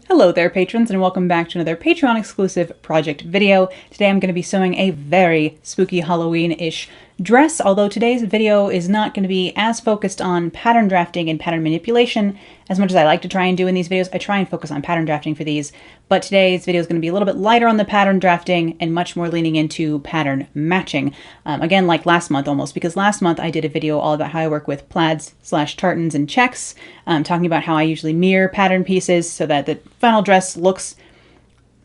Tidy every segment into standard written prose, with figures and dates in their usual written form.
Hello there, patrons, and welcome back to another Patreon exclusive project video. Today I'm going to be sewing a very spooky Halloween-ish dress, although today's video is not going to be as focused on pattern drafting and pattern manipulation as much as I like to try and do in these videos. I try and focus on pattern drafting for these, but today's video is going to be a little bit lighter on the pattern drafting and much more leaning into pattern matching. Again, like last month almost, because last month I did a video all about how I work with plaids / tartans and checks, talking about how I usually mirror pattern pieces so that the final dress looks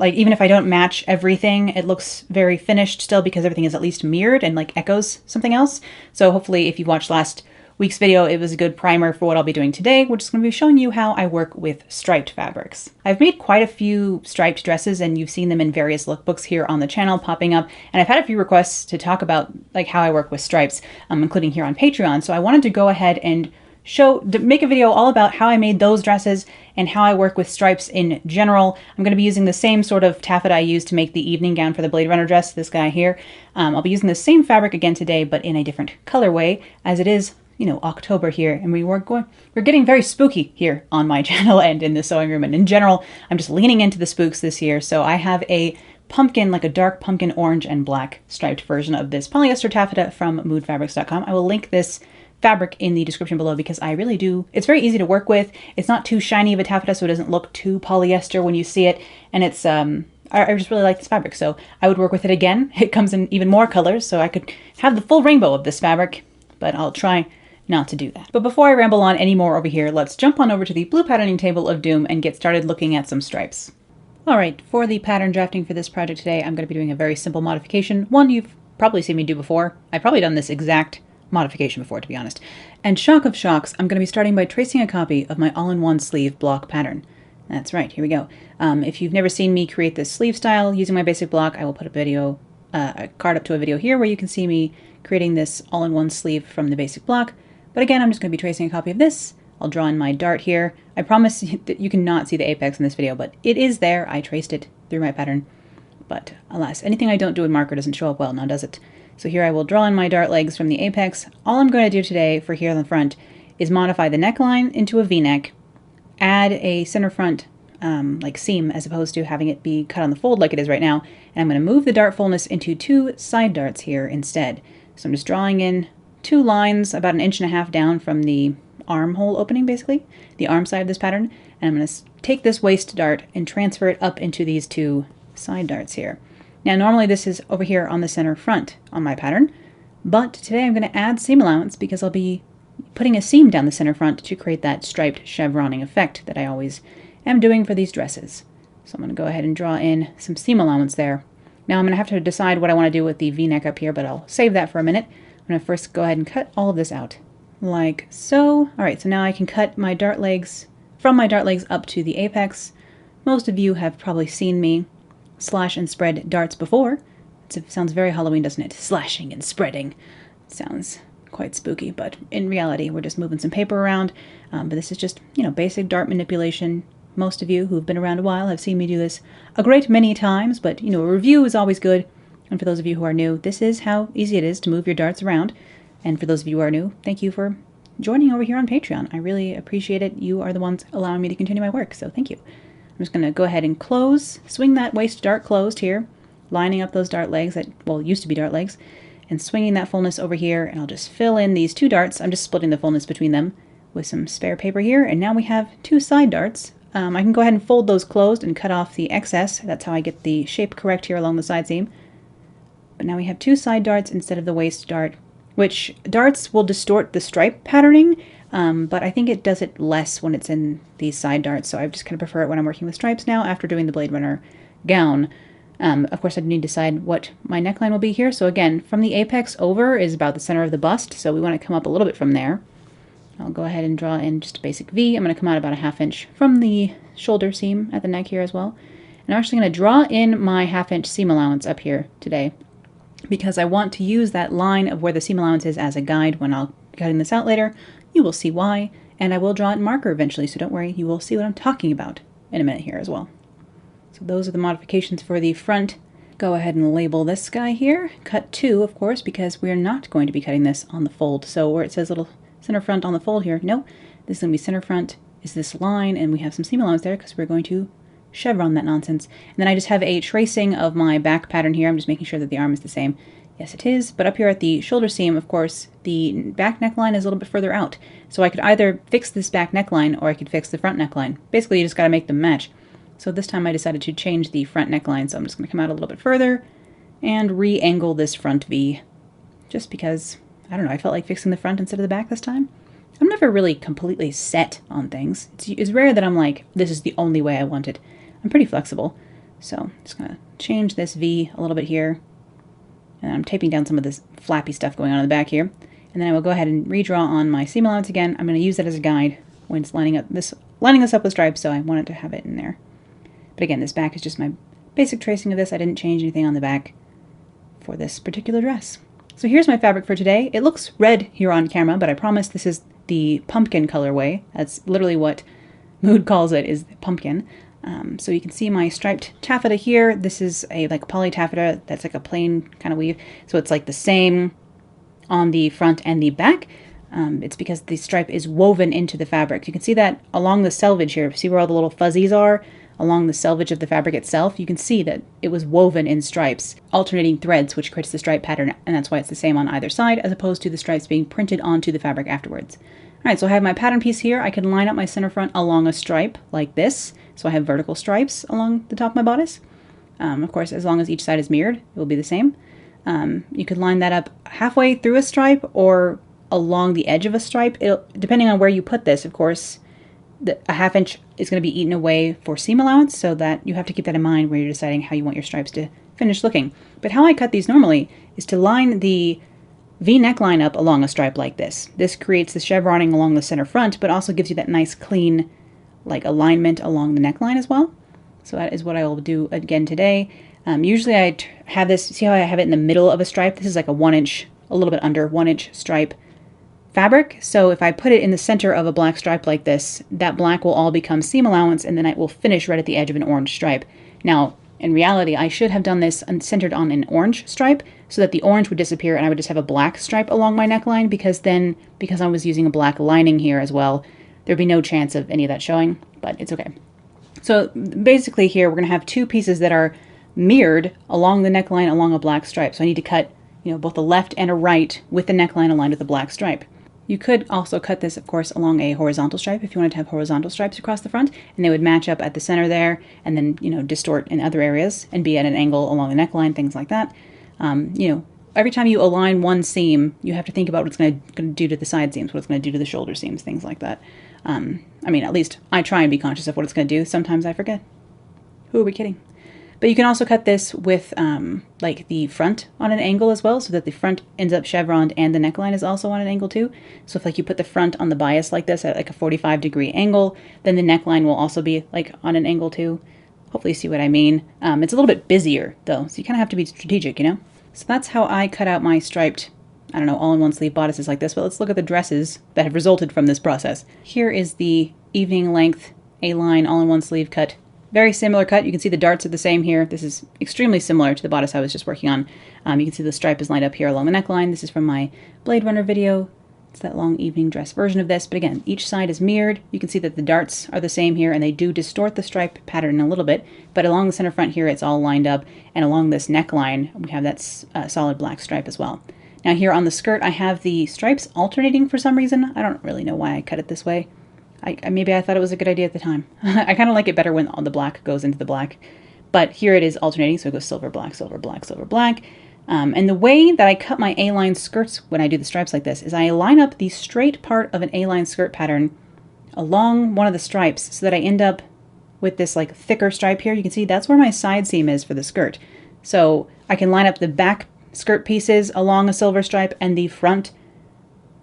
like, even if I don't match everything, it looks very finished still because everything is at least mirrored and like echoes something else. So hopefully if you watched last week's video, it was a good primer for what I'll be doing today, which is going to be showing you how I work with striped fabrics. I've made quite a few striped dresses and you've seen them in various lookbooks here on the channel popping up. And I've had a few requests to talk about like how I work with stripes, including here on Patreon. So I wanted to go ahead and make a video all about how I made those dresses and how I work with stripes in general. I'm going to be using the same sort of taffeta I used to make the evening gown for the Blade Runner dress, this guy here. I'll be using the same fabric again today, but in a different colorway, as it is, you know, October here, and we're getting very spooky here on my channel and in the sewing room, and in general, I'm just leaning into the spooks this year. So I have a pumpkin, like a dark pumpkin orange and black striped version of this polyester taffeta from moodfabrics.com. I will link this fabric in the description below because I really do. It's very easy to work with. It's not too shiny of a taffeta, so it doesn't look too polyester when you see it. And it's, I just really like this fabric, so I would work with it again. It comes in even more colors, so I could have the full rainbow of this fabric, but I'll try not to do that. But before I ramble on any more over here, let's jump on over to the blue patterning table of doom and get started looking at some stripes. All right, for the pattern drafting for this project today, I'm going to be doing a very simple modification. One you've probably seen me do before. I've probably done this exact modification before, to be honest. And shock of shocks, I'm going to be starting by tracing a copy of my all-in-one sleeve block pattern. That's right, here we go. If you've never seen me create this sleeve style using my basic block, I will put a card up to a video here where you can see me creating this all-in-one sleeve from the basic block. But again, I'm just going to be tracing a copy of this. I'll draw in my dart here. I promise that you cannot see the apex in this video, but it is there. I traced it through my pattern. But alas, anything I don't do with marker doesn't show up well, now does it? So here I will draw in my dart legs from the apex. All I'm going to do today for here on the front is modify the neckline into a V-neck, add a center front like seam as opposed to having it be cut on the fold like it is right now, and I'm going to move the dart fullness into 2 side darts here instead. So I'm just drawing in 2 lines about 1.5 inches down from the armhole opening, basically, the arm side of this pattern, and I'm going to take this waist dart and transfer it up into these 2 side darts here. Now normally this is over here on the center front on my pattern, but today I'm going to add seam allowance because I'll be putting a seam down the center front to create that striped chevroning effect that I always am doing for these dresses. So I'm going to go ahead and draw in some seam allowance there. Now I'm going to have to decide what I want to do with the V-neck up here, but I'll save that for a minute. I'm going to first go ahead and cut all of this out, like so. Alright, so now I can cut my dart legs, from my dart legs up to the apex. Most of you have probably seen me slash and spread darts before. It sounds very Halloween, doesn't it? Slashing and spreading. It sounds quite spooky, but in reality we're just moving some paper around. But this is just, you know, basic dart manipulation. Most of you who've been around a while have seen me do this a great many times, but you know, a review is always good. And for those of you who are new, this is how easy it is to move your darts around. And for those of you who are new, thank you for joining over here on Patreon. I really appreciate it. You are the ones allowing me to continue my work, so thank you. I'm just going to go ahead and swing that waist dart closed here, lining up those dart legs that, well, used to be dart legs, and swinging that fullness over here, and I'll just fill in these 2 darts. I'm just splitting the fullness between them with some spare paper here, and now we have 2 side darts. I can go ahead and fold those closed and cut off the excess. That's how I get the shape correct here along the side seam. But now we have 2 side darts instead of the waist dart, which darts will distort the stripe patterning, but I think it does it less when it's in these side darts, so I just kind of prefer it when I'm working with stripes now after doing the Blade Runner gown. Of course, I need to decide what my neckline will be here. So again, from the apex over is about the center of the bust, so we want to come up a little bit from there. I'll go ahead and draw in just a basic V. I'm going to come out about 1/2 inch from the shoulder seam at the neck here as well. And I'm actually going to draw in my 1/2 inch seam allowance up here today, because I want to use that line of where the seam allowance is as a guide when I'll be cutting this out later. You will see why, and I will draw it in marker eventually, so don't worry, you will see what I'm talking about in a minute here as well. So those are the modifications for the front. Go ahead and label this guy here. Cut 2, of course, because we're not going to be cutting this on the fold. So where it says little center front on the fold here, no, this is going to be center front is this line, and we have some seam allowance there because we're going to chevron that nonsense. And then I just have a tracing of my back pattern here. I'm just making sure that the arm is the same. Yes, it is. But up here at the shoulder seam, of course, the back neckline is a little bit further out. So I could either fix this back neckline or I could fix the front neckline. Basically, you just got to make them match. So this time I decided to change the front neckline. So I'm just going to come out a little bit further and re-angle this front V. Just because, I don't know, I felt like fixing the front instead of the back this time. I'm never really completely set on things. It's rare that I'm like, this is the only way I want it. I'm pretty flexible. So I'm just going to change this V a little bit here. And I'm taping down some of this flappy stuff going on in the back here. And then I will go ahead and redraw on my seam allowance again. I'm going to use that as a guide when it's lining this up with stripes, so I wanted to have it in there. But again, this back is just my basic tracing of this. I didn't change anything on the back for this particular dress. So here's my fabric for today. It looks red here on camera, but I promise this is the pumpkin colorway. That's literally what Mood calls it, is pumpkin. So you can see my striped taffeta here. This is a like poly taffeta that's like a plain kind of weave. So it's like the same on the front and the back. It's because the stripe is woven into the fabric. You can see that along the selvage here. See where all the little fuzzies are? Along the selvage of the fabric itself, you can see that it was woven in stripes, alternating threads, which creates the stripe pattern, and that's why it's the same on either side, as opposed to the stripes being printed onto the fabric afterwards. Alright, so I have my pattern piece here. I can line up my center front along a stripe like this. So I have vertical stripes along the top of my bodice. Of course, as long as each side is mirrored, it will be the same. You could line that up halfway through a stripe or along the edge of a stripe. Depending on where you put this, of course, a ½ inch is going to be eaten away for seam allowance, so that you have to keep that in mind when you're deciding how you want your stripes to finish looking. But how I cut these normally is to line the V neckline up along a stripe like this. This creates the chevroning along the center front, but also gives you that nice clean like alignment along the neckline as well. So that is what I will do again today. Usually I have this, see how I have it in the middle of a stripe? This is like a 1 inch, a little bit under 1 inch stripe fabric. So if I put it in the center of a black stripe like this, that black will all become seam allowance, and then it will finish right at the edge of an orange stripe. Now, in reality, I should have done this centered on an orange stripe so that the orange would disappear and I would just have a black stripe along my neckline, because then, because I was using a black lining here as well, there'd be no chance of any of that showing, but it's okay. So basically here, we're going to have two pieces that are mirrored along the neckline along a black stripe. So I need to cut, both a left and a right with the neckline aligned with the black stripe. You could also cut this, of course, along a horizontal stripe if you wanted to have horizontal stripes across the front, and they would match up at the center there, and then, distort in other areas and be at an angle along the neckline, things like that. Every time you align one seam, you have to think about what it's going to do to the side seams, what it's going to do to the shoulder seams, things like that. At least I try and be conscious of what it's going to do. Sometimes I forget. Who are we kidding? But you can also cut this with like the front on an angle as well, so that the front ends up chevroned and the neckline is also on an angle too. So if like you put the front on the bias like this at like a 45-degree angle, then the neckline will also be like on an angle too. Hopefully you see what I mean. It's a little bit busier though, so you kind of have to be strategic, So that's how I cut out my striped, all-in-one sleeve bodices like this. But let's look at the dresses that have resulted from this process. Here is the evening length A-line all-in-one sleeve cut. Very similar cut. You can see the darts are the same here. This is extremely similar to the bodice I was just working on. You can see the stripe is lined up here along the neckline. This is from my Blade Runner video. It's that long evening dress version of this. But again, each side is mirrored. You can see that the darts are the same here, and they do distort the stripe pattern a little bit. But along the center front here, it's all lined up. And along this neckline, we have that solid black stripe as well. Now here on the skirt, I have the stripes alternating for some reason. I don't really know why I cut it this way. Maybe I thought it was a good idea at the time. I kind of like it better when all the black goes into the black. But here it is alternating, so it goes silver, black, silver, black, silver, black. And the way that I cut my A-line skirts when I do the stripes like this is I line up the straight part of an A-line skirt pattern along one of the stripes so that I end up with this like thicker stripe here. You can see that's where my side seam is for the skirt. So I can line up the back skirt pieces along a silver stripe and the front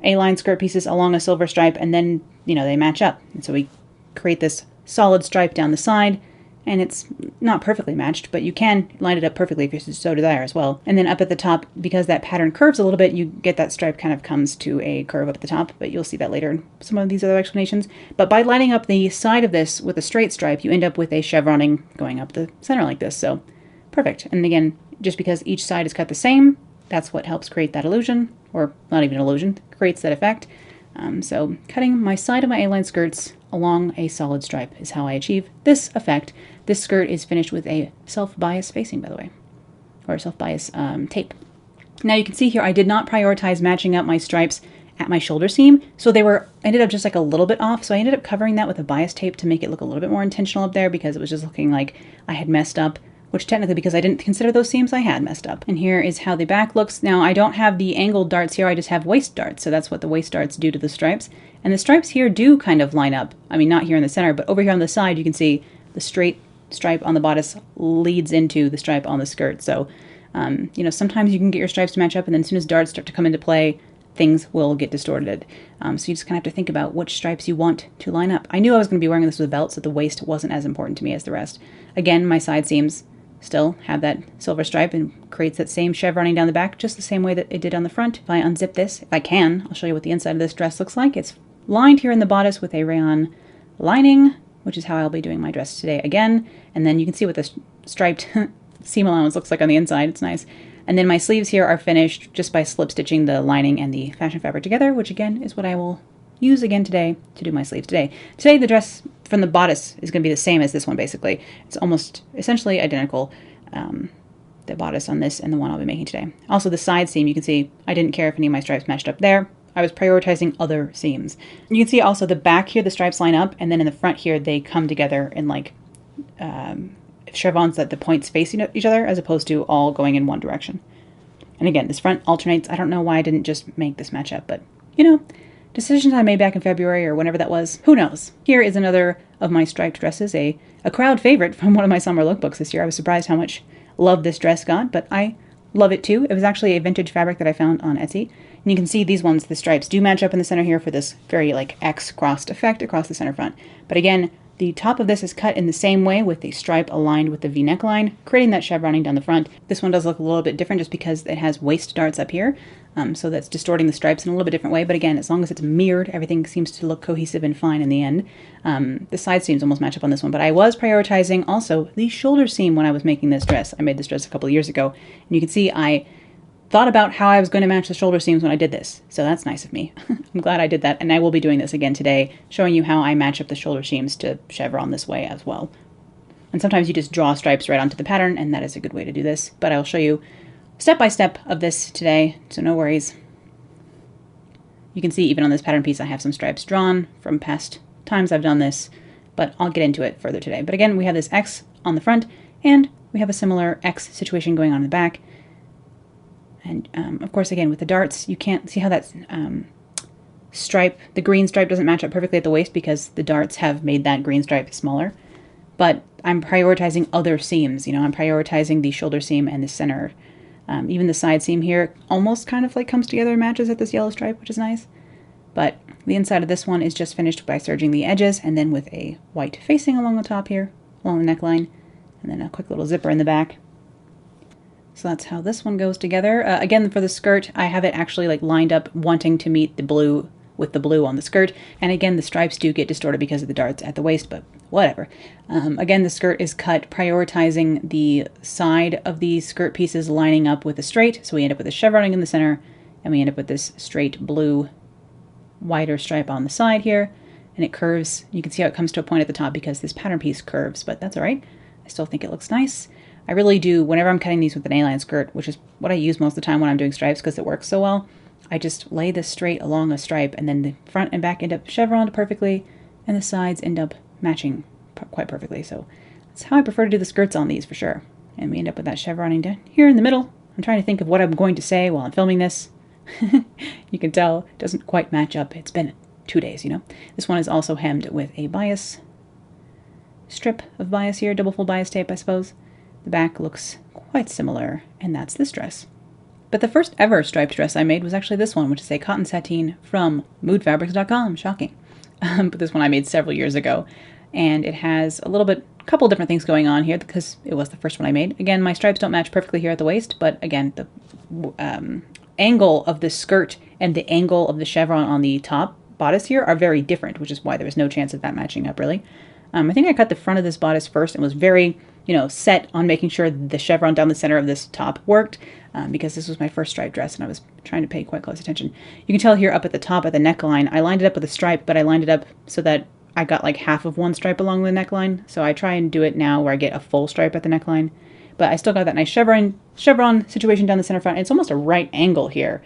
A-line skirt pieces along a silver stripe, and then, they match up. And so we create this solid stripe down the side, and it's not perfectly matched, but you can line it up perfectly if you so desire as well. And then up at the top, because that pattern curves a little bit, you get that stripe kind of comes to a curve up at the top, but you'll see that later in some of these other explanations. But by lining up the side of this with a straight stripe, you end up with a chevroning going up the center like this, so perfect. And again, just because each side is cut the same, that's what helps create that illusion, or not even illusion, creates that effect. So cutting my side of my A-line skirts along a solid stripe is how I achieve this effect This skirt is finished with a self-bias facing, by the way, or self-bias tape. Now you can see here I did not prioritize matching up my stripes at my shoulder seam, so they ended up just like a little bit off, so I ended up covering that with a bias tape to make it look a little bit more intentional up there, because it was just looking like I had messed up, which technically, because I didn't consider those seams, I had messed up. And here is how the back looks. Now I don't have the angled darts here, I just have waist darts, so that's what the waist darts do to the stripes. And the stripes here do kind of line up. I mean, not here in the center, but over here on the side you can see the straight stripe on the bodice leads into the stripe on the skirt. So, you know, sometimes you can get your stripes to match up, and then as soon as darts start to come into play, things will get distorted. So you just kind of have to think about which stripes you want to line up. I knew I was going to be wearing this with a belt, so the waist wasn't as important to me as the rest. Again, my side seams still have that silver stripe and creates that same chevroning down the back, just the same way that it did on the front. If I unzip this, if I can, I'll show you what the inside of this dress looks like. It's lined here in the bodice with a rayon lining, which is how I'll be doing my dress today again. And then you can see what this striped seam allowance looks like on the inside. It's nice. And then my sleeves here are finished just by slip stitching the lining and the fashion fabric together, which again is what I will use again today to do my sleeves today. Today the dress from the bodice is going to be the same as this one basically. It's almost essentially identical, the bodice on this and the one I'll be making today. Also the side seam, you can see I didn't care if any of my stripes matched up there. I was prioritizing other seams. You can see also the back here, the stripes line up, and then in the front here they come together in like chevrons that the points face each other as opposed to all going in one direction. And again, this front alternates. I don't know why I didn't just make this match up, but you know, decisions I made back in February or whenever that was, who knows. Here is another of my striped dresses, a crowd favorite from one of my summer lookbooks this year. I was surprised how much love this dress got, but I love it too. It was actually a vintage fabric that I found on Etsy. And you can see these ones, the stripes do match up in the center here for this very like X crossed effect across the center front. But again, the top of this is cut in the same way with the stripe aligned with the V neckline, creating that chevroning down the front. This one does look a little bit different just because it has waist darts up here, so that's distorting the stripes in a little bit different way. But again, as long as it's mirrored, everything seems to look cohesive and fine in the end. The side seams almost match up on this one, but I was prioritizing also the shoulder seam when I was making this dress. I made this dress a couple of years ago, and you can see I thought about how I was going to match the shoulder seams when I did this. So that's nice of me. I'm glad I did that, and I will be doing this again today, showing you how I match up the shoulder seams to chevron this way as well. And sometimes you just draw stripes right onto the pattern, and that is a good way to do this. But I'll show you step by step of this today, so no worries. You can see even on this pattern piece I have some stripes drawn from past times I've done this, but I'll get into it further today. But again, we have this X on the front, and we have a similar X situation going on in the back. And of course, again, with the darts, you can't see how that stripe, the green stripe doesn't match up perfectly at the waist because the darts have made that green stripe smaller. But I'm prioritizing other seams, you know, I'm prioritizing the shoulder seam and the center. Even the side seam here almost kind of like comes together and matches at this yellow stripe, which is nice. But the inside of this one is just finished by serging the edges and then with a white facing along the top here, along the neckline, and then a quick little zipper in the back. So that's how this one goes together. Again, for the skirt, I have it actually like lined up wanting to meet the blue with the blue on the skirt. And again, the stripes do get distorted because of the darts at the waist, but whatever. Again, the skirt is cut prioritizing the side of the skirt pieces lining up with the straight. So we end up with a chevroning in the center, and we end up with this straight blue wider stripe on the side here. And it curves. You can see how it comes to a point at the top because this pattern piece curves, but that's all right. I still think it looks nice. I really do, whenever I'm cutting these with an A-line skirt, which is what I use most of the time when I'm doing stripes because it works so well, I just lay this straight along a stripe, and then the front and back end up chevroned perfectly, and the sides end up matching quite perfectly. So that's how I prefer to do the skirts on these for sure. And we end up with that chevroning down here in the middle. I'm trying to think of what I'm going to say while I'm filming this. You can tell it doesn't quite match up. It's been 2 days, you know. This one is also hemmed with a bias strip of bias here, double fold bias tape, I suppose. The back looks quite similar, and that's this dress. But the first ever striped dress I made was actually this one, which is a cotton sateen from moodfabrics.com. Shocking. But this one I made several years ago, and it has a couple different things going on here because it was the first one I made. Again, my stripes don't match perfectly here at the waist, but again, the angle of the skirt and the angle of the chevron on the top bodice here are very different, which is why there was no chance of that matching up, really. I think I cut the front of this bodice first and was very, set on making sure the chevron down the center of this top worked, because this was my first striped dress and I was trying to pay quite close attention. You can tell here up at the top at the neckline, I lined it up with a stripe, but I lined it up so that I got like half of one stripe along the neckline, so I try and do it now where I get a full stripe at the neckline. But I still got that nice chevron situation down the center front. It's almost a right angle here,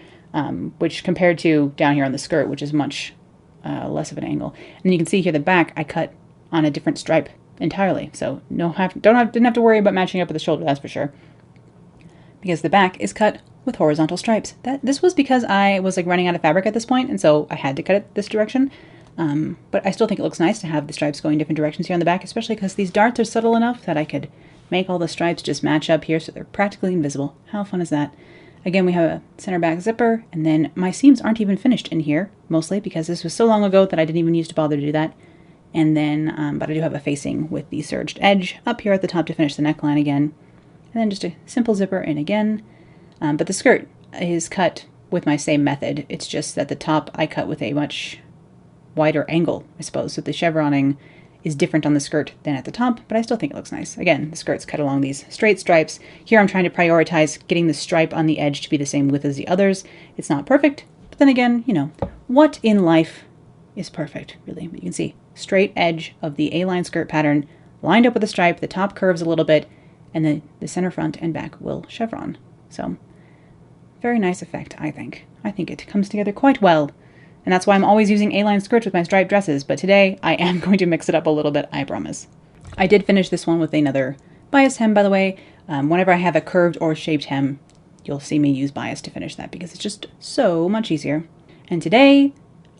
which compared to down here on the skirt, which is much less of an angle. And you can see here the back I cut on a different stripe entirely, so didn't have to worry about matching up with the shoulder, that's for sure. Because the back is cut with horizontal stripes. This was because I was like running out of fabric at this point, and so I had to cut it this direction. But I still think it looks nice to have the stripes going different directions here on the back, especially because these darts are subtle enough that I could make all the stripes just match up here so they're practically invisible. How fun is that? Again, we have a center back zipper, and then my seams aren't even finished in here, mostly because this was so long ago that I didn't even use to bother to do that. And then, but I do have a facing with the serged edge up here at the top to finish the neckline again. And then just a simple zipper in again. But the skirt is cut with my same method. It's just that the top I cut with a much wider angle, I suppose. So the chevroning is different on the skirt than at the top, but I still think it looks nice. Again, the skirt's cut along these straight stripes. Here I'm trying to prioritize getting the stripe on the edge to be the same width as the others. It's not perfect, but then again, you know, what in life is perfect, really? But you can see straight edge of the A-line skirt pattern lined up with the stripe. The top curves a little bit, and then the center front and back will chevron. So very nice effect, I think. I think it comes together quite well. And that's why I'm always using A-line skirts with my striped dresses, but today I am going to mix it up a little bit, I promise. I did finish this one with another bias hem, by the way. Whenever I have a curved or shaped hem, you'll see me use bias to finish that because it's just so much easier. And today,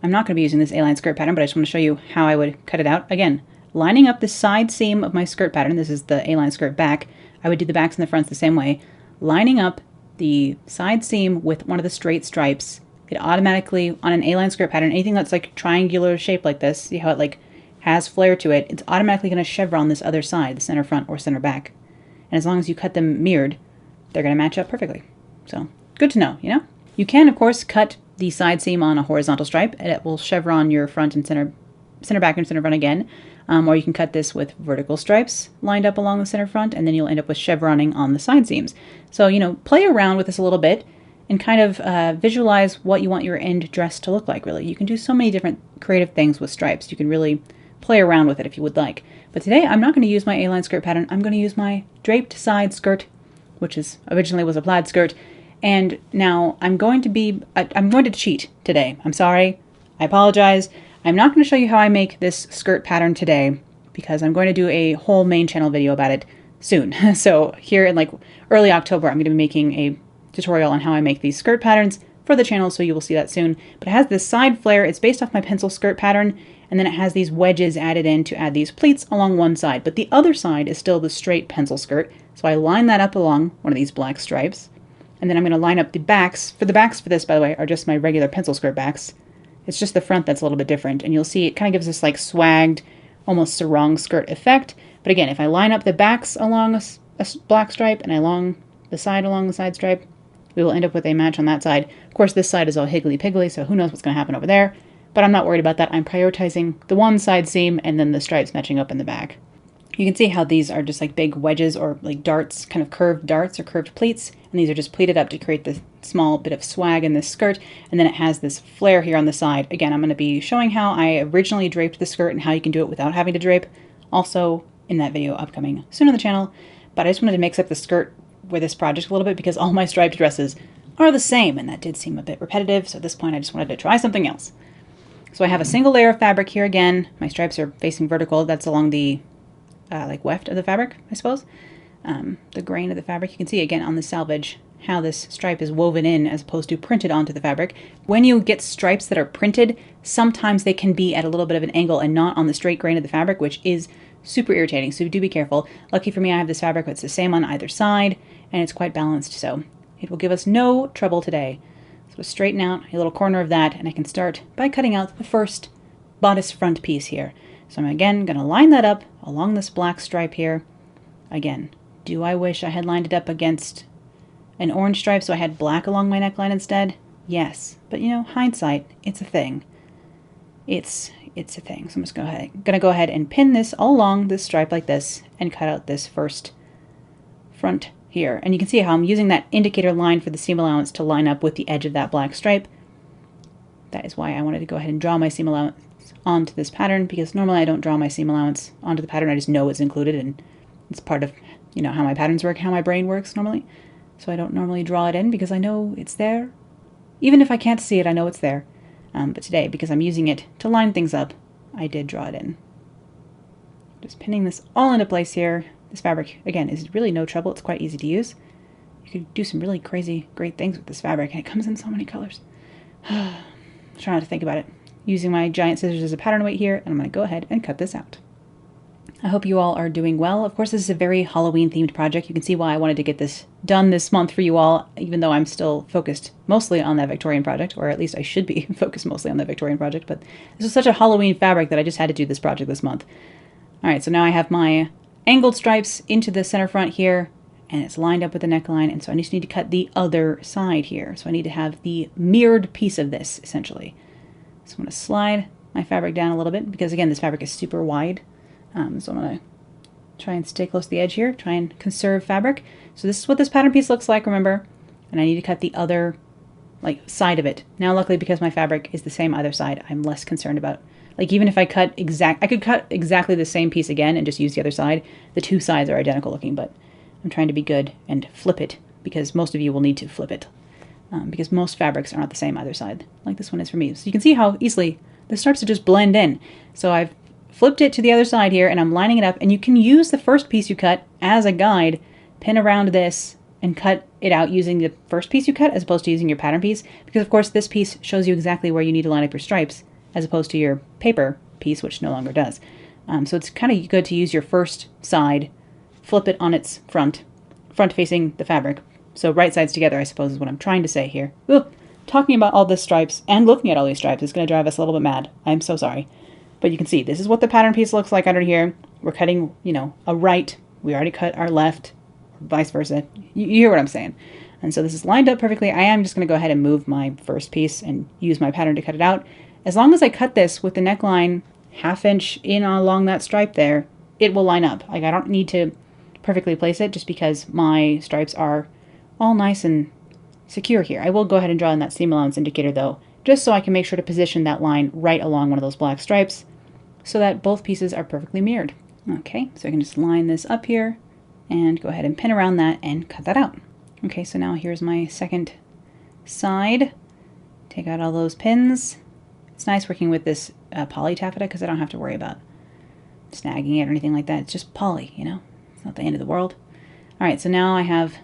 I'm not going to be using this A-line skirt pattern, but I just want to show you how I would cut it out. Again, lining up the side seam of my skirt pattern, this is the A-line skirt back, I would do the backs and the fronts the same way, lining up the side seam with one of the straight stripes. It automatically, on an A-line skirt pattern, anything that's like triangular shape like this, see how it like has flare to it, it's automatically going to chevron this other side, the center front or center back. And as long as you cut them mirrored, they're going to match up perfectly. So, good to know, you know? You can, of course, cut the side seam on a horizontal stripe, and it will chevron your front and center back and center front again. Or you can cut this with vertical stripes lined up along the center front, and then you'll end up with chevroning on the side seams. So, you know, play around with this a little bit and kind of visualize what you want your end dress to look like, really. You can do so many different creative things with stripes. You can really play around with it if you would like. But today, I'm not going to use my A-line skirt pattern. I'm going to use my draped side skirt, which originally was a plaid skirt. And now I'm going to cheat today. I'm sorry. I apologize. I'm not going to show you how I make this skirt pattern today because I'm going to do a whole main channel video about it soon. So here in like early October, I'm going to be making a tutorial on how I make these skirt patterns for the channel, so you will see that soon. But it has this side flare. It's based off my pencil skirt pattern, and then it has these wedges added in to add these pleats along one side. But the other side is still the straight pencil skirt. So I line that up along one of these black stripes. And then I'm going to line up the backs. The backs for this, by the way, are just my regular pencil skirt backs. It's just the front that's a little bit different. And you'll see it kind of gives this like swagged, almost sarong skirt effect. But again, if I line up the backs along a black stripe and along the side stripe, we will end up with a match on that side. Of course, this side is all higgly-piggly, so who knows what's going to happen over there. But I'm not worried about that. I'm prioritizing the one side seam and then the stripes matching up in the back. You can see how these are just like big wedges or like darts, kind of curved darts or curved pleats. And these are just pleated up to create this small bit of swag in this skirt. And then it has this flare here on the side. Again, I'm going to be showing how I originally draped the skirt and how you can do it without having to drape. Also in that video upcoming soon on the channel. But I just wanted to mix up the skirt with this project a little bit because all my striped dresses are the same. And that did seem a bit repetitive. So at this point, I just wanted to try something else. So I have a single layer of fabric here again. My stripes are facing vertical. That's along the like weft of the fabric, I suppose. The grain of the fabric. You can see again on the salvage how this stripe is woven in as opposed to printed onto the fabric. When you get stripes that are printed, sometimes they can be at a little bit of an angle and not on the straight grain of the fabric, which is super irritating, so do be careful. Lucky for me, I have this fabric that's the same on either side, and it's quite balanced, so it will give us no trouble today. So straighten out a little corner of that, and I can start by cutting out the first bodice front piece here. So I'm again going to line that up along this black stripe here. Again, do I wish I had lined it up against an orange stripe so I had black along my neckline instead? Yes, but you know, hindsight, it's a thing. It's a thing. So I'm just going to go ahead and pin this all along this stripe like this and cut out this first front here. And you can see how I'm using that indicator line for the seam allowance to line up with the edge of that black stripe. That is why I wanted to go ahead and draw my seam allowance onto this pattern, because normally I don't draw my seam allowance onto the pattern. I just know it's included, and it's part of, you know, how my patterns work, how my brain works normally. So I don't normally draw it in because I know it's there. Even if I can't see it, I know it's there. But today, because I'm using it to line things up, I did draw it in. Just pinning this all into place here. This fabric, again, is really no trouble. It's quite easy to use. You could do some really crazy, great things with this fabric, and it comes in so many colors. Try not to think about it. Using my giant scissors as a pattern weight here, and I'm going to go ahead and cut this out. I hope you all are doing well. Of course, this is a very Halloween-themed project. You can see why I wanted to get this done this month for you all, even though I'm still focused mostly on that Victorian project, or at least I should be focused mostly on that Victorian project, but this is such a Halloween fabric that I just had to do this project this month. All right, so now I have my angled stripes into the center front here, and it's lined up with the neckline, and so I just need to cut the other side here. So I need to have the mirrored piece of this, essentially. So I'm going to slide my fabric down a little bit, because again, this fabric is super wide. So I'm going to try and stay close to the edge here, try and conserve fabric. So this is what this pattern piece looks like, remember? And I need to cut the other side of it. Now, luckily, because my fabric is the same either side, I'm less concerned about, like, even if I could cut exactly the same piece again and just use the other side. The two sides are identical looking, but I'm trying to be good and flip it, because most of you will need to flip it, because most fabrics are not the same either side, like this one is for me. So you can see how easily this starts to just blend in. So I've flipped it to the other side here, and I'm lining it up, and you can use the first piece you cut as a guide, pin around this, and cut it out using the first piece you cut as opposed to using your pattern piece, because of course this piece shows you exactly where you need to line up your stripes as opposed to your paper piece, which no longer does. So it's kind of good to use your first side, flip it on its front facing the fabric. So right sides together, I suppose, is what I'm trying to say here. Ooh, talking about all these stripes and looking at all these stripes is going to drive us a little bit mad. I'm so sorry. But you can see, this is what the pattern piece looks like under here. We're cutting, you know, a right. We already cut our left, or vice versa. You hear what I'm saying. And so this is lined up perfectly. I am just going to go ahead and move my first piece and use my pattern to cut it out. As long as I cut this with the neckline 1/2 inch in along that stripe there, it will line up. Like, I don't need to perfectly place it just because my stripes are all nice and secure here. I will go ahead and draw in that seam allowance indicator though, just so I can make sure to position that line right along one of those black stripes so that both pieces are perfectly mirrored. Okay, so I can just line this up here and go ahead and pin around that and cut that out. Okay, so now here's my second side. Take out all those pins. It's nice working with this poly taffeta because I don't have to worry about snagging it or anything like that. It's just poly, you know? It's not the end of the world. All right, so now I have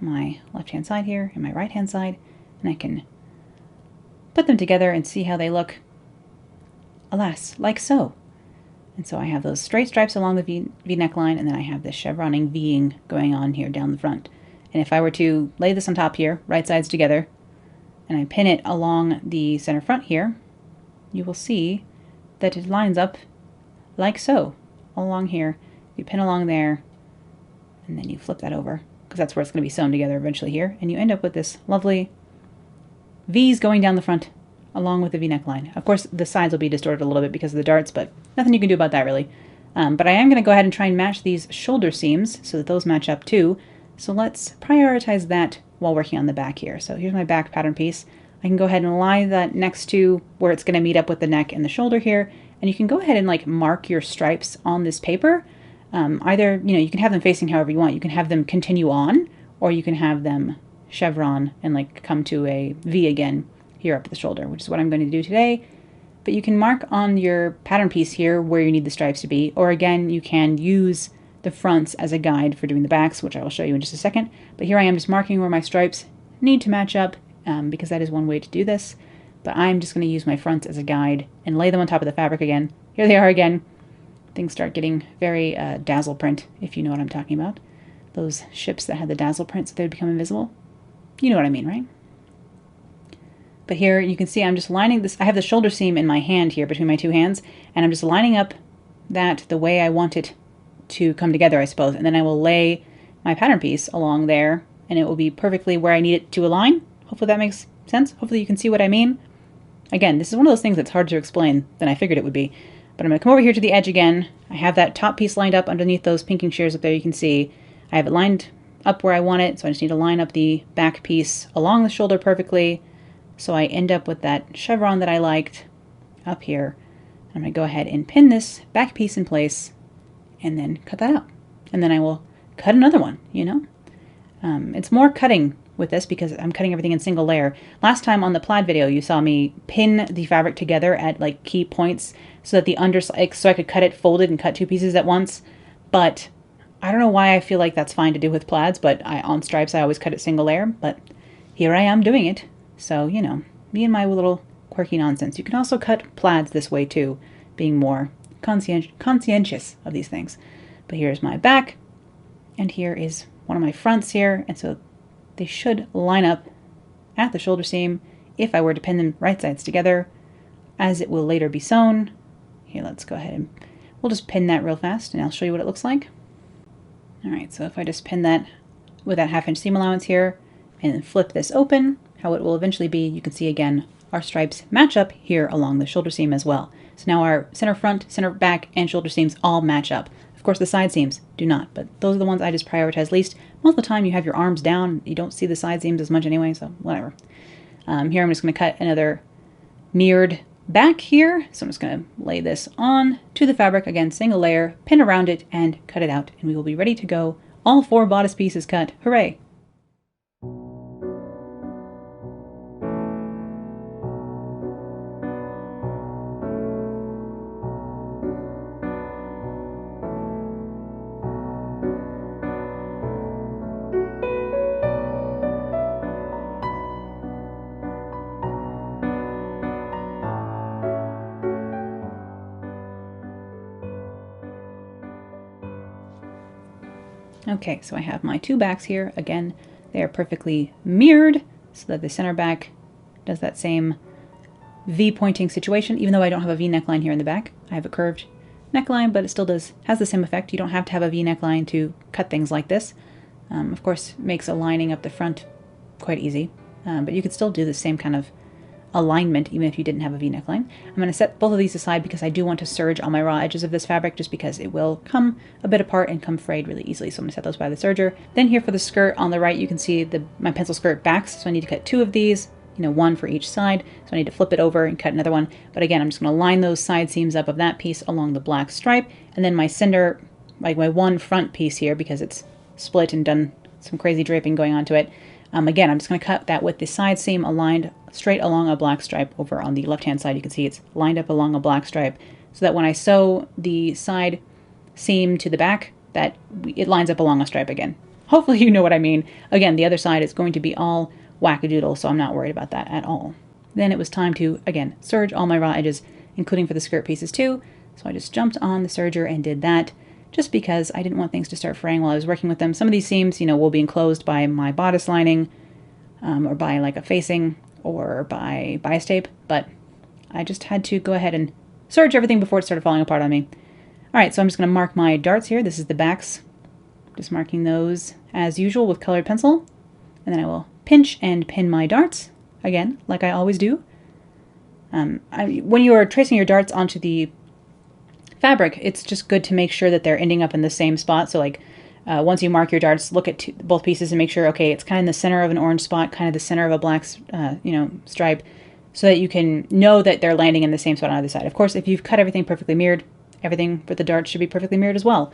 my left-hand side here and my right-hand side, and I can put them together and see how they look, alas, like so. And so I have those straight stripes along the V neckline, and then I have this chevroning V-ing going on here down the front. And if I were to lay this on top here, right sides together, and I pin it along the center front here, you will see that it lines up like so, all along here. You pin along there, and then you flip that over, because that's where it's going to be sewn together eventually here, and you end up with this lovely V's going down the front along with the V neckline. Of course, the sides will be distorted a little bit because of the darts, but nothing you can do about that really. But I am going to go ahead and try and match these shoulder seams so that those match up too. So let's prioritize that while working on the back here. So here's my back pattern piece. I can go ahead and lie that next to where it's going to meet up with the neck and the shoulder here, and you can go ahead and like mark your stripes on this paper. Either, you know, you can have them facing however you want. You can have them continue on, or you can have them chevron and like come to a V again here up at the shoulder, which is what I'm going to do today. But you can mark on your pattern piece here where you need the stripes to be, or again, you can use the fronts as a guide for doing the backs, which I will show you in just a second. But here I am just marking where my stripes need to match up, because that is one way to do this. But I'm just going to use my fronts as a guide and lay them on top of the fabric again. Here they are again. Things start getting very dazzle print, if you know what I'm talking about. Those ships that had the dazzle print so they would become invisible. You know what I mean, right? But here you can see I'm just lining this. I have the shoulder seam in my hand here between my two hands, and I'm just lining up that the way I want it to come together, I suppose. And then I will lay my pattern piece along there, and it will be perfectly where I need it to align. Hopefully that makes sense. Hopefully you can see what I mean. Again, this is one of those things that's harder to explain than I figured it would be. But I'm going to come over here to the edge again. I have that top piece lined up underneath those pinking shears up there, you can see. I have it lined up where I want it, so I just need to line up the back piece along the shoulder perfectly. So I end up with that chevron that I liked up here. I'm going to go ahead and pin this back piece in place and then cut that out. And then I will cut another one, you know. It's more cutting with this because I'm cutting everything in single layer. Last time on the plaid video, you saw me pin the fabric together at like key points so that the underside, so I could cut it folded and cut two pieces at once. But I don't know why I feel like that's fine to do with plaids, but on stripes I always cut it single layer. But here I am doing it. So, you know, me and my little quirky nonsense. You can also cut plaids this way too, being more conscientious of these things. But here's my back, and here is one of my fronts here, and so they should line up at the shoulder seam if I were to pin them right sides together, as it will later be sewn. Here, let's go ahead and we'll just pin that real fast, and I'll show you what it looks like. Alright, so if I just pin that with that 1/2 inch seam allowance here, and then flip this open, how it will eventually be, you can see again, our stripes match up here along the shoulder seam as well. So now our center front, center back, and shoulder seams all match up. Of course, the side seams do not, but those are the ones I just prioritize least. Most of the time you have your arms down, you don't see the side seams as much anyway, so whatever. Here I'm just going to cut another mirrored back here. So I'm just going to lay this on to the fabric, again, single layer, pin around it, and cut it out. And we will be ready to go. All 4 bodice pieces cut. Hooray! Okay, so I have my 2 backs here. Again, they are perfectly mirrored so that the center back does that same V-pointing situation, even though I don't have a V neckline here in the back. I have a curved neckline, but it still has the same effect. You don't have to have a V neckline to cut things like this. Of course, makes aligning up the front quite easy, but you could still do the same kind of alignment even if you didn't have a V neckline. I'm going to set both of these aside because I do want to serge on my raw edges of this fabric, just because it will come a bit apart and come frayed really easily. So I'm going to set those by the serger. Then here for the skirt on the right, you can see my pencil skirt backs. So I need to cut 2 of these, you know, 1 for each side. So I need to flip it over and cut another one. But again, I'm just going to line those side seams up of that piece along the black stripe. And then my cinder, like my one front piece here, because it's split and done some crazy draping going onto it. Again, I'm just going to cut that with the side seam aligned straight along a black stripe over on the left-hand side. You can see it's lined up along a black stripe so that when I sew the side seam to the back, that it lines up along a stripe again. Hopefully you know what I mean. Again, the other side is going to be all wackadoodle, so I'm not worried about that at all. Then it was time to, again, serge all my raw edges, including for the skirt pieces too. So I just jumped on the serger and did that, just because I didn't want things to start fraying while I was working with them. Some of these seams, you know, will be enclosed by my bodice lining, or by like a facing, or by bias tape, but I just had to go ahead and serge everything before it started falling apart on me. Alright, so I'm just going to mark my darts here. This is the backs. Just marking those as usual with colored pencil. And then I will pinch and pin my darts, again, like I always do. When you are tracing your darts onto the fabric, it's just good to make sure that they're ending up in the same spot. So like once you mark your darts, look at both pieces and make sure, okay, it's kind of in the center of an orange spot, kind of the center of a black stripe, so that you can know that they're landing in the same spot on either side. Of course, if you've cut everything perfectly mirrored, everything with the darts should be perfectly mirrored as well.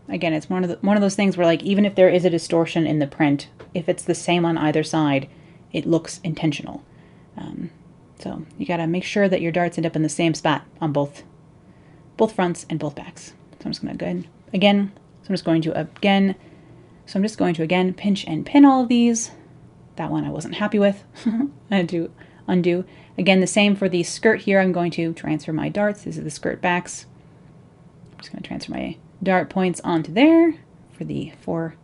Again, it's one of those things where, like, even if there is a distortion in the print, if it's the same on either side, it looks intentional. So you got to make sure that your darts end up in the same spot on both fronts and both backs. So I'm just going to go ahead again. So I'm just going to again pinch and pin all of these. That one I wasn't happy with. I had to undo. Again, the same for the skirt here. I'm going to transfer my darts. These are the skirt backs. I'm just going to transfer my dart points onto there for the 4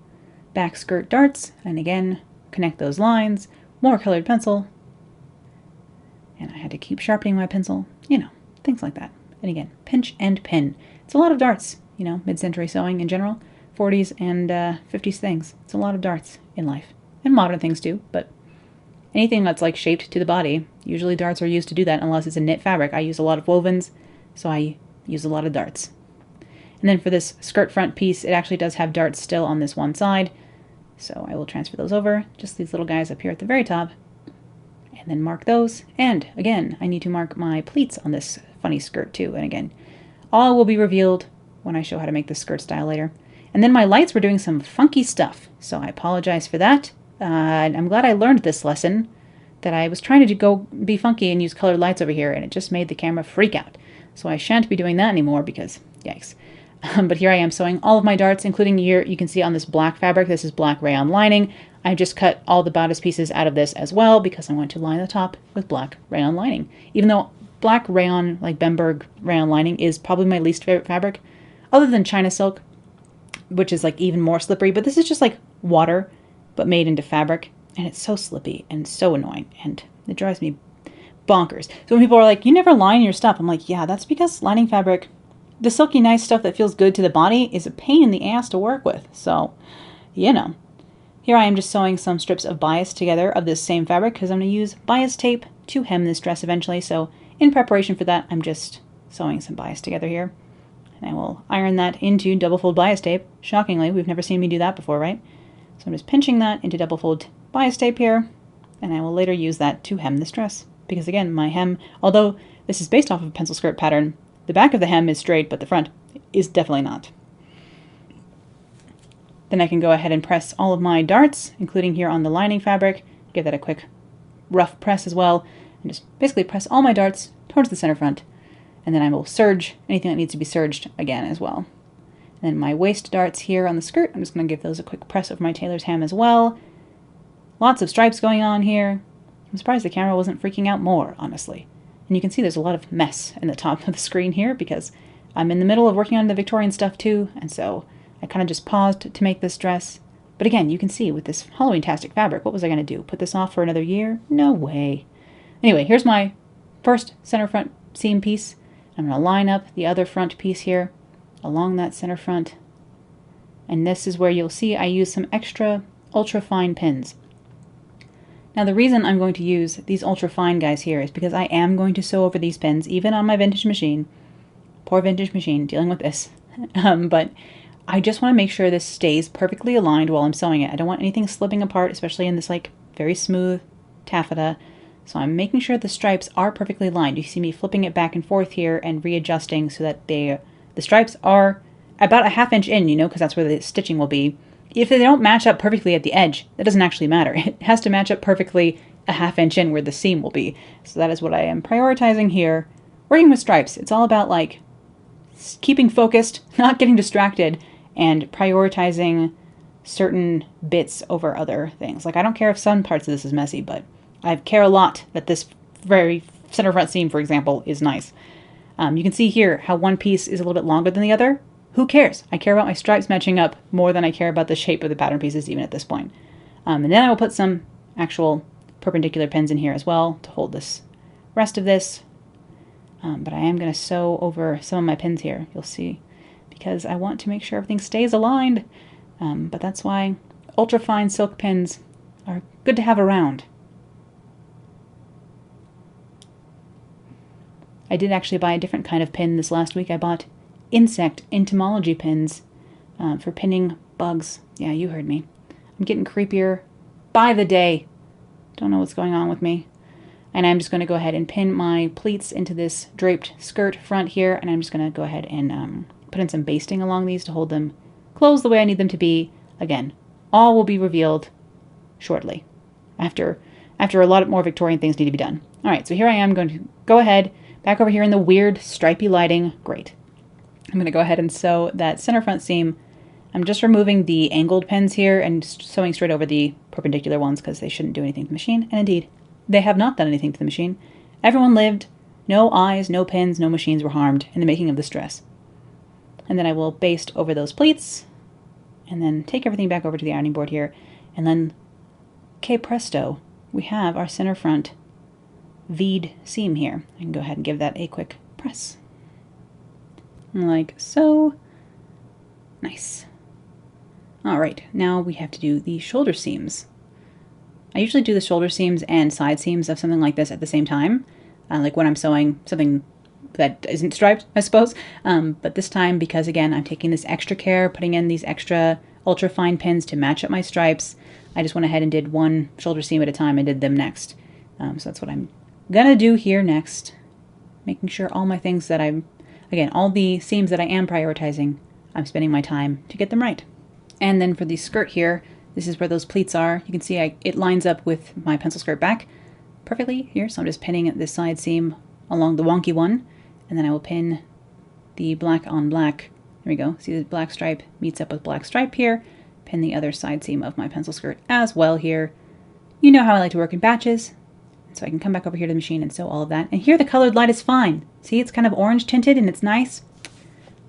back skirt darts. And again, connect those lines. More colored pencil. And I had to keep sharpening my pencil. You know, things like that. And again, pinch and pin. It's a lot of darts, you know, mid-century sewing in general. 40s and 50s things. It's a lot of darts in life. And modern things too, but anything that's like shaped to the body, usually darts are used to do that unless it's a knit fabric. I use a lot of wovens, so I use a lot of darts. And then for this skirt front piece, it actually does have darts still on this one side, so I will transfer those over. Just these little guys up here at the very top. and then mark those. And again, I need to mark my pleats on this funny skirt too. And again, all will be revealed when I show how to make the skirt style later. And then my lights were doing some funky stuff, so I apologize for that. I'm glad I learned this lesson, that I was trying to go be funky and use colored lights over here, and it just made the camera freak out. So I shan't be doing that anymore because, yikes. But here I am sewing all of my darts, including here, you can see on this black fabric, this is black rayon lining. I just cut all the bodice pieces out of this as well because I want to line the top with black rayon lining. Even though black rayon, like Bemberg rayon lining, is probably my least favorite fabric, other than China silk, which is like even more slippery, but this is just like water, but made into fabric, and it's so slippy and so annoying, and it drives me bonkers. So when people are like, you never line your stuff, I'm like, yeah, that's because lining fabric, the silky nice stuff that feels good to the body, is a pain in the ass to work with. So, you know. Here I am just sewing some strips of bias together of this same fabric because I'm going to use bias tape to hem this dress eventually. So in preparation for that, I'm just sewing some bias together here. And I will iron that into double fold bias tape. Shockingly, we've never seen me do that before, right? So I'm just pinching that into double fold bias tape here, and I will later use that to hem this dress. Because again, my hem, although this is based off of a pencil skirt pattern, the back of the hem is straight, but the front is definitely not. Then I can go ahead and press all of my darts, including here on the lining fabric, give that a quick rough press as well, and just basically press all my darts towards the center front. And then I will serge anything that needs to be serged again as well. And then my waist darts here on the skirt, I'm just going to give those a quick press over my tailor's hem as well. Lots of stripes going on here. I'm surprised the camera wasn't freaking out more, honestly. And you can see there's a lot of mess in the top of the screen here because I'm in the middle of working on the Victorian stuff too, and so I kind of just paused to make this dress. But again, you can see with this Halloween-tastic fabric, what was I going to do? Put this off for another year? No way. Anyway, here's my first center front seam piece. I'm going to line up the other front piece here along that center front. And this is where you'll see I use some extra ultra-fine pins. Now the reason I'm going to use these ultra-fine guys here is because I am going to sew over these pins, even on my vintage machine. Poor vintage machine dealing with this. But I just want to make sure this stays perfectly aligned while I'm sewing it. I don't want anything slipping apart, especially in this like very smooth taffeta. So I'm making sure the stripes are perfectly aligned. You see me flipping it back and forth here and readjusting so that the stripes are about a ½ inch in, you know, because that's where the stitching will be. If they don't match up perfectly at the edge, that doesn't actually matter. It has to match up perfectly a ½ inch in where the seam will be. So that is what I am prioritizing here. Working with stripes, it's all about like keeping focused, not getting distracted, and prioritizing certain bits over other things. Like I don't care if some parts of this is messy, but I care a lot that this very center front seam, for example, is nice. You can see here how one piece is a little bit longer than the other. Who cares? I care about my stripes matching up more than I care about the shape of the pattern pieces even at this point. And then I will put some actual perpendicular pins in here as well to hold this rest of this. But I am going to sew over some of my pins here, you'll see, because I want to make sure everything stays aligned. But that's why ultra-fine silk pins are good to have around. I did actually buy a different kind of pin this last week. I bought insect entomology pins for pinning bugs. Yeah, you heard me. I'm getting creepier by the day. Don't know what's going on with me. And I'm just going to go ahead and pin my pleats into this draped skirt front here, and I'm just going to go ahead and put in some basting along these to hold them closed the way I need them to be. Again, all will be revealed shortly, after a lot more Victorian things need to be done. All right, so here I am going to go ahead, back over here in the weird stripy lighting. Great. I'm going to go ahead and sew that center front seam. I'm just removing the angled pins here and sewing straight over the perpendicular ones because they shouldn't do anything to the machine. And indeed, they have not done anything to the machine. Everyone lived. No eyes, no pins, no machines were harmed in the making of this dress. And then I will baste over those pleats and then take everything back over to the ironing board here. And then, que presto, we have our center front V'd seam here. I can go ahead and give that a quick press. Like so. Nice. All right, now we have to do the shoulder seams. I usually do the shoulder seams and side seams of something like this at the same time, like when I'm sewing something that isn't striped, I suppose. But this time, because again, I'm taking this extra care, putting in these extra ultra fine pins to match up my stripes, I just went ahead and did one shoulder seam at a time and did them next. So that's what I'm gonna do here next. Making sure all my things that again, all the seams that I am prioritizing, I'm spending my time to get them right. And then for the skirt here, this is where those pleats are. You can see it lines up with my pencil skirt back perfectly here. So I'm just pinning this side seam along the wonky one, and then I will pin the black on black. There we go. See the black stripe meets up with black stripe here. Pin the other side seam of my pencil skirt as well here. You know how I like to work in batches. So I can come back over here to the machine and sew all of that. And here the colored light is fine. See, it's kind of orange tinted and it's nice.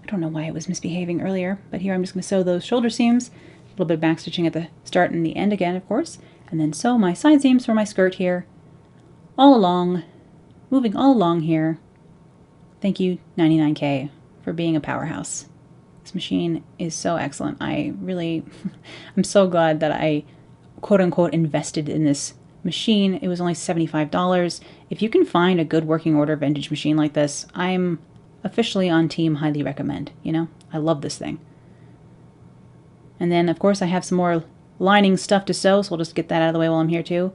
I don't know why it was misbehaving earlier, but here I'm just going to sew those shoulder seams. A little bit of back stitching at the start and the end again, of course. And then sew my side seams for my skirt here. All along, moving all along here. Thank you, 99K, for being a powerhouse. This machine is so excellent. I'm so glad that I quote-unquote invested in this machine. It was only $75. If you can find a good working order vintage machine like this, I'm officially on team highly recommend. You know, I love this thing. And then of course I have some more lining stuff to sew, so we'll just get that out of the way while I'm here too.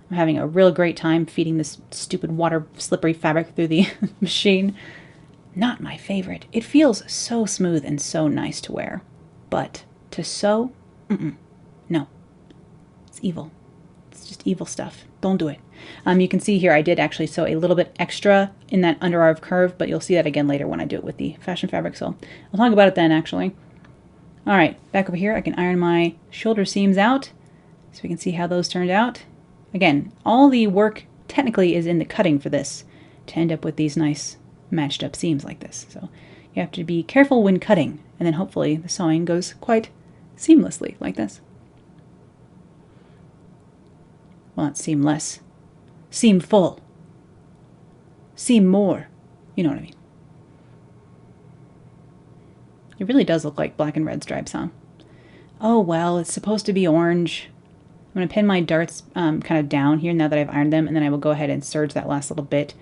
I'm having a real great time feeding this stupid water slippery fabric through the machine. Not my favorite. It feels so smooth and so nice to wear, but to sew, no, it's evil. It's just evil stuff. Don't do it. You can see here I did actually sew a little bit extra in that underarm curve, but you'll see that again later when I do it with the fashion fabric, so I'll talk about it then actually. Alright, back over here I can iron my shoulder seams out so we can see how those turned out. Again, all the work technically is in the cutting for this to end up with these nice matched up seams like this. So you have to be careful when cutting, and then hopefully the sewing goes quite seamlessly like this. Well, not seamless. Seam full. Seam more. You know what I mean. It really does look like black and red stripes, huh? Oh well, it's supposed to be orange. I'm going to pin my darts kind of down here now that I've ironed them, and then I will go ahead and serge that last little bit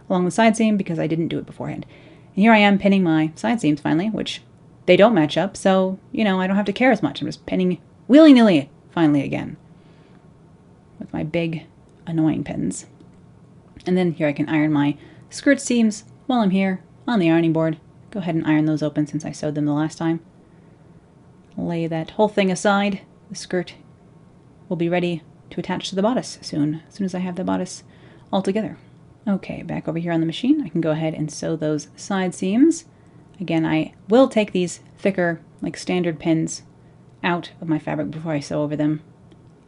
along the side seam because I didn't do it beforehand. And here I am pinning my side seams finally, which they don't match up, so, you know, I don't have to care as much. I'm just pinning willy-nilly finally again with my big annoying pins. And then here I can iron my skirt seams while I'm here on the ironing board. Go ahead and iron those open since I sewed them the last time. Lay that whole thing aside. The skirt will be ready to attach to the bodice as soon as I have the bodice all together. Okay, back over here on the machine, I can go ahead and sew those side seams. Again, I will take these thicker, like standard pins out of my fabric before I sew over them.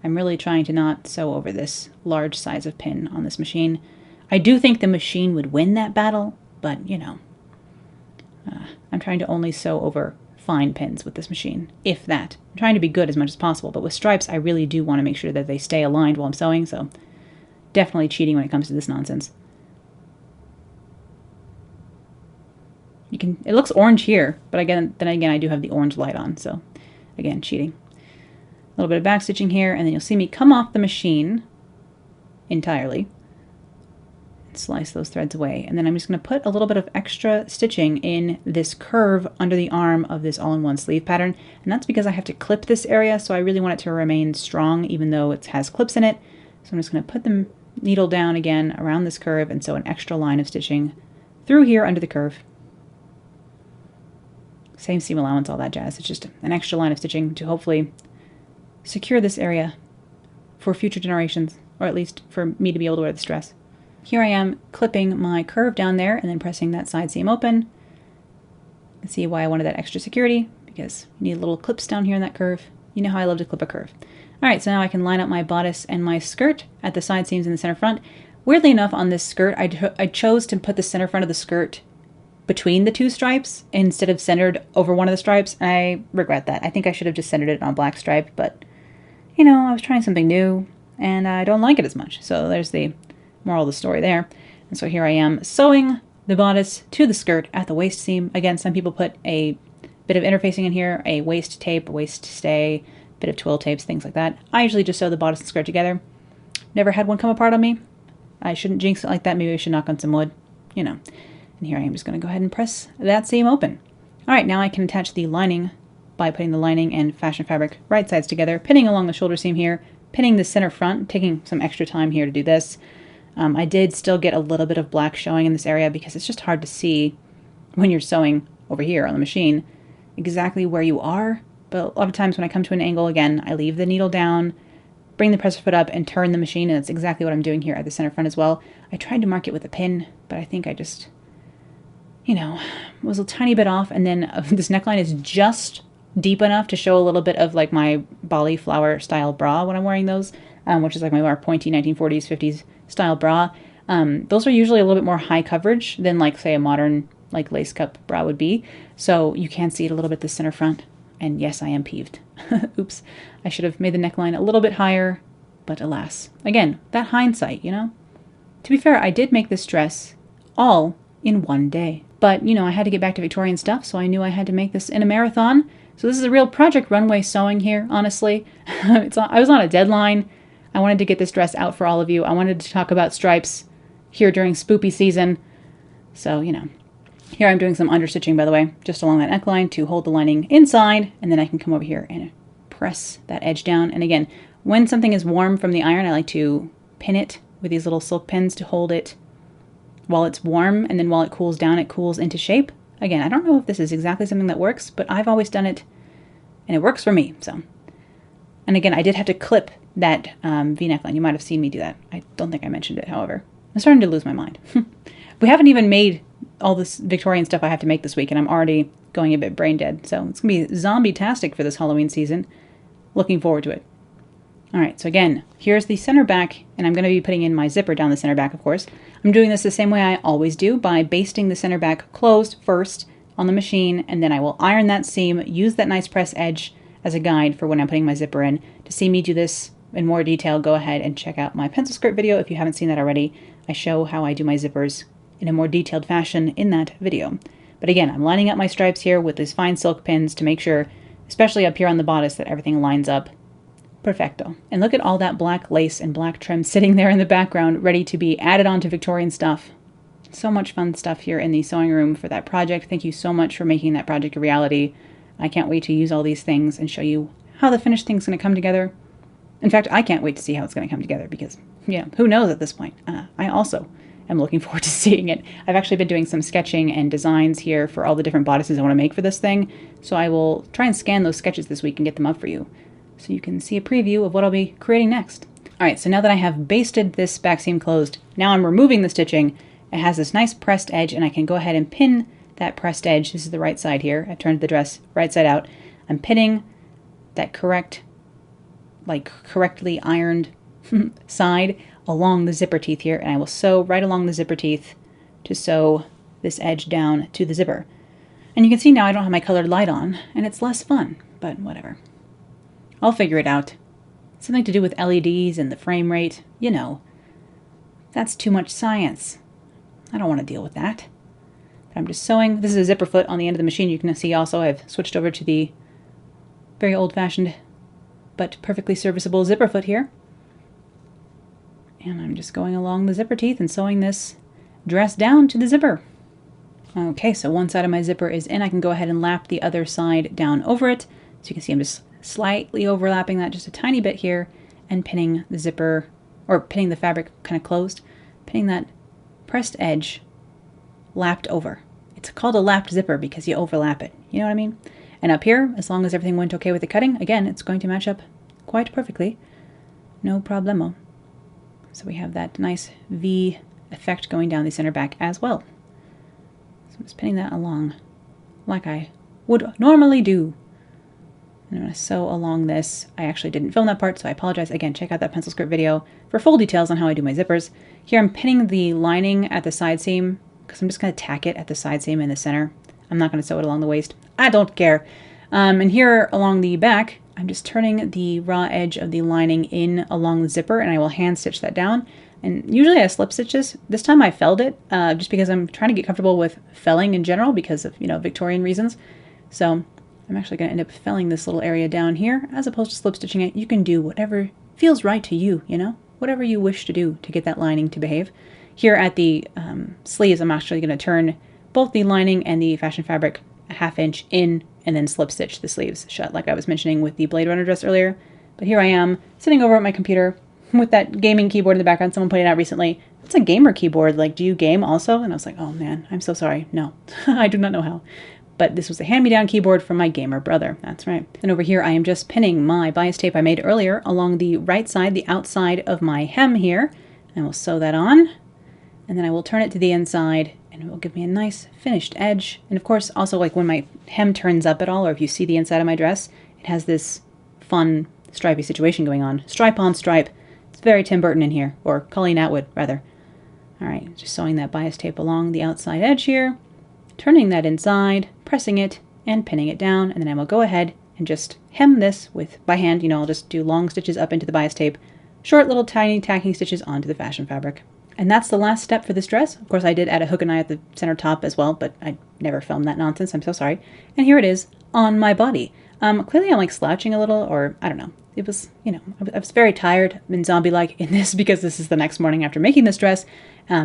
I'm really trying to not sew over this large size of pin on this machine. I do think the machine would win that battle, but, you know, I'm trying to only sew over fine pins with this machine, if that. I'm trying to be good as much as possible, but with stripes, I really do want to make sure that they stay aligned while I'm sewing, so definitely cheating when it comes to this nonsense. It looks orange here, but then again, I do have the orange light on, so again, cheating. A little bit of back stitching here, and then you'll see me come off the machine entirely and slice those threads away. And then I'm just going to put a little bit of extra stitching in this curve under the arm of this all-in-one sleeve pattern, and that's because I have to clip this area, so I really want it to remain strong even though it has clips in it. So I'm just going to put the needle down again around this curve and sew an extra line of stitching through here under the curve. Same seam allowance, all that jazz. It's just an extra line of stitching to hopefully secure this area for future generations, or at least for me to be able to wear this dress. Here I am clipping my curve down there and then pressing that side seam open. You can see why I wanted that extra security, because you need little clips down here in that curve. You know how I love to clip a curve. Alright, so now I can line up my bodice and my skirt at the side seams in the center front. Weirdly enough, on this skirt, I chose to put the center front of the skirt between the two stripes instead of centered over one of the stripes. I regret that. I think I should have just centered it on a black stripe, but, you know, I was trying something new, and I don't like it as much. So there's the moral of the story there. And so here I am sewing the bodice to the skirt at the waist seam. Again, some people put a bit of interfacing in here, a waist tape, a waist stay, bit of twill tapes, things like that. I usually just sew the bodice and skirt together. Never had one come apart on me. I shouldn't jinx it like that. Maybe I should knock on some wood, you know. And here I am just going to go ahead and press that seam open. Alright, now I can attach the lining by putting the lining and fashion fabric right sides together, pinning along the shoulder seam here, pinning the center front, taking some extra time here to do this. I did still get a little bit of black showing in this area because it's just hard to see when you're sewing over here on the machine exactly where you are. But a lot of times when I come to an angle again, I leave the needle down, bring the presser foot up, and turn the machine, and that's exactly what I'm doing here at the center front as well. I tried to mark it with a pin, but I think I just, was a tiny bit off, and then this neckline is just deep enough to show a little bit of like my Bali flower style bra when I'm wearing those, which is like my more pointy 1940s, 50s style bra. Those are usually a little bit more high coverage than like, say, a modern like lace cup bra would be. So you can see it a little bit the center front. And yes, I am peeved. Oops. I should have made the neckline a little bit higher, but alas. Again, that hindsight, To be fair, I did make this dress all in one day. But, I had to get back to Victorian stuff, so I knew I had to make this in a marathon. So this is a real Project Runway sewing here, honestly. I was on a deadline. I wanted to get this dress out for all of you. I wanted to talk about stripes here during spoopy season. So, Here I'm doing some understitching, by the way, just along that neckline to hold the lining inside, and then I can come over here and press that edge down. And again, when something is warm from the iron, I like to pin it with these little silk pins to hold it while it's warm, and then while it cools down, it cools into shape. Again, I don't know if this is exactly something that works, but I've always done it, and it works for me, so. And again, I did have to clip that V neckline. You might have seen me do that. I don't think I mentioned it, however. I'm starting to lose my mind. We haven't even made all this Victorian stuff I have to make this week, and I'm already going a bit brain dead. So it's going to be zombie-tastic for this Halloween season. Looking forward to it. All right, so again, here's the center back, and I'm going to be putting in my zipper down the center back, of course. I'm doing this the same way I always do, by basting the center back closed first on the machine, and then I will iron that seam, use that nice press edge as a guide for when I'm putting my zipper in. To see me do this in more detail, go ahead and check out my pencil skirt video if you haven't seen that already. I show how I do my zippers in a more detailed fashion in that video. But again, I'm lining up my stripes here with these fine silk pins to make sure, especially up here on the bodice, that everything lines up perfecto. And look at all that black lace and black trim sitting there in the background, ready to be added onto Victorian stuff. So much fun stuff here in the sewing room for that project. Thank you so much for making that project a reality. I can't wait to use all these things and show you how the finished thing's going to come together. In fact, I can't wait to see how it's going to come together because, who knows at this point. I also am looking forward to seeing it. I've actually been doing some sketching and designs here for all the different bodices I want to make for this thing, so I will try and scan those sketches this week and get them up for you, so you can see a preview of what I'll be creating next. Alright, so now that I have basted this back seam closed, now I'm removing the stitching. It has this nice pressed edge, and I can go ahead and pin that pressed edge. This is the right side here. I turned the dress right side out. I'm pinning that correctly ironed side along the zipper teeth here, and I will sew right along the zipper teeth to sew this edge down to the zipper. And you can see now I don't have my colored light on, and it's less fun, but whatever. I'll figure it out. Something to do with LEDs and the frame rate, That's too much science. I don't want to deal with that. But I'm just sewing. This is a zipper foot on the end of the machine. You can see also I've switched over to the very old-fashioned but perfectly serviceable zipper foot here. And I'm just going along the zipper teeth and sewing this dress down to the zipper. Okay, so one side of my zipper is in. I can go ahead and lap the other side down over it. So you can see I'm just slightly overlapping that just a tiny bit here and pinning the zipper, or pinning the fabric kind of closed, pinning that pressed edge lapped over. It's called a lapped zipper because you overlap it. You know what I mean? And up here, as long as everything went okay with the cutting, again, it's going to match up quite perfectly. No problemo. So we have that nice V effect going down the center back as well. So I'm just pinning that along like I would normally do. And I'm going to sew along this. I actually didn't film that part, so I apologize. Again, check out that pencil skirt video for full details on how I do my zippers. Here I'm pinning the lining at the side seam because I'm just going to tack it at the side seam in the center. I'm not going to sew it along the waist. I don't care. And here along the back, I'm just turning the raw edge of the lining in along the zipper, and I will hand stitch that down. And usually I slip stitch this. This time I felled it, just because I'm trying to get comfortable with felling in general because of, Victorian reasons. So I'm actually going to end up felling this little area down here as opposed to slip stitching it. You can do whatever feels right to you, whatever you wish to do to get that lining to behave. Here at the sleeves, I'm actually going to turn both the lining and the fashion fabric a ½ inch in and then slip stitch the sleeves shut like I was mentioning with the Blade Runner dress earlier. But here I am sitting over at my computer with that gaming keyboard in the background. Someone pointed out recently, it's a gamer keyboard. Like, do you game also? And I was like, oh man, I'm so sorry. No, I do not know how. But this was a hand-me-down keyboard from my gamer brother. That's right. And over here, I am just pinning my bias tape I made earlier along the right side, the outside of my hem here. And we'll sew that on. And then I will turn it to the inside, and it will give me a nice finished edge. And of course, also like when my hem turns up at all, or if you see the inside of my dress, it has this fun stripy situation going on. Stripe on stripe. It's very Tim Burton in here, or Colleen Atwood, rather. All right, just sewing that bias tape along the outside edge here, turning that inside, pressing it, and pinning it down, and then I will go ahead and just hem this by hand. You know, I'll just do long stitches up into the bias tape, short little tiny tacking stitches onto the fashion fabric. And that's the last step for this dress. Of course, I did add a hook and eye at the center top as well, but I never filmed that nonsense. I'm so sorry. And here it is on my body. Clearly I'm like slouching a little, or I don't know. It was, you know, I was very tired and zombie-like in this because this is the next morning after making this dress.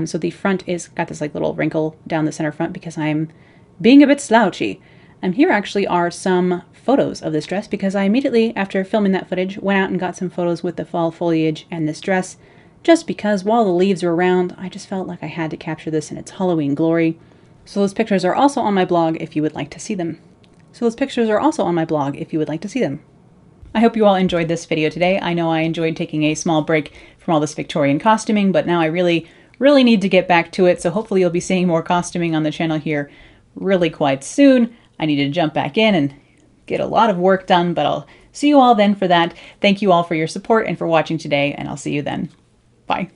So the front is got this like little wrinkle down the center front because I'm being a bit slouchy. Here actually are some photos of this dress because I immediately, after filming that footage, went out and got some photos with the fall foliage and this dress, just because while the leaves were around, I just felt like I had to capture this in its Halloween glory. So those pictures are also on my blog if you would like to see them. I hope you all enjoyed this video today. I know I enjoyed taking a small break from all this Victorian costuming, but now I really need to get back to it, so hopefully you'll be seeing more costuming on the channel here really quite soon. I need to jump back in and get a lot of work done, but I'll see you all then for that. Thank you all for your support and for watching today, and I'll see you then. Bye.